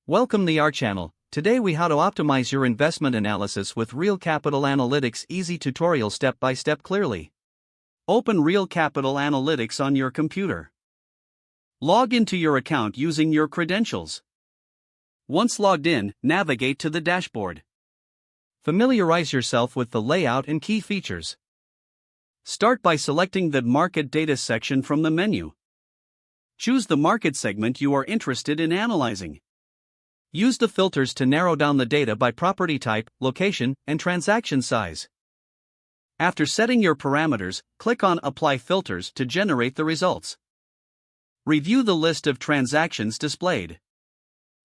Welcome to our channel. Today we how to optimize your investment analysis with Real Capital Analytics easy tutorial step by step clearly. Open Real Capital Analytics on your computer. Log into your account using your credentials. Once logged in, navigate to the dashboard. Familiarize yourself with the layout and key features. Start by selecting the Market Data section from the menu. Choose the market segment you are interested in analyzing. Use the filters to narrow down the data by property type, location, and transaction size. After setting your parameters, click on Apply Filters to generate the results. Review the list of transactions displayed.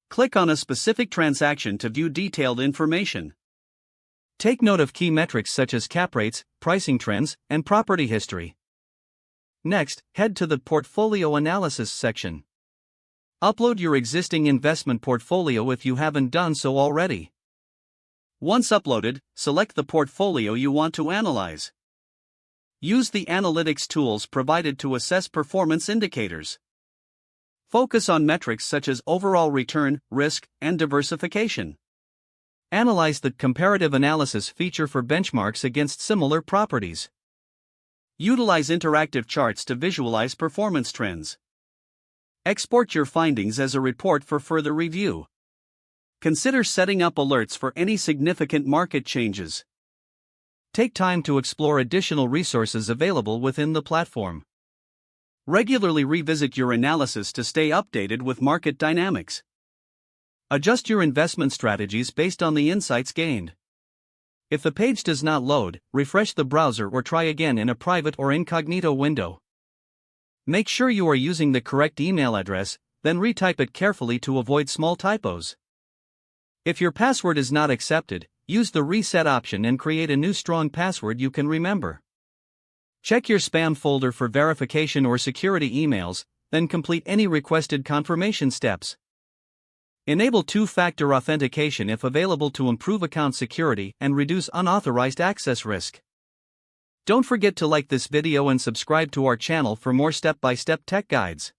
Click on a specific transaction to view detailed information. Take note of key metrics such as cap rates, pricing trends, and property history. Next, head to the Portfolio Analysis section. Upload your existing investment portfolio if you haven't done so already. Once uploaded, select the portfolio you want to analyze. Use the analytics tools provided to assess performance indicators. Focus on metrics such as overall return, risk, and diversification. Analyze the comparative analysis feature for benchmarks against similar properties. Utilize interactive charts to visualize performance trends. Export your findings as a report for further review. Consider setting up alerts for any significant market changes. Take time to explore additional resources available within the platform. Regularly revisit your analysis to stay updated with market dynamics. Adjust your investment strategies based on the insights gained. If the page does not load, refresh the browser or try again in a private or incognito window. Make sure you are using the correct email address, then retype it carefully to avoid small typos. If your password is not accepted, use the reset option and create a new strong password you can remember. Check your spam folder for verification or security emails, then complete any requested confirmation steps. Enable two-factor authentication if available to improve account security and reduce unauthorized access risk. Don't forget to like this video and subscribe to our channel for more step-by-step tech guides.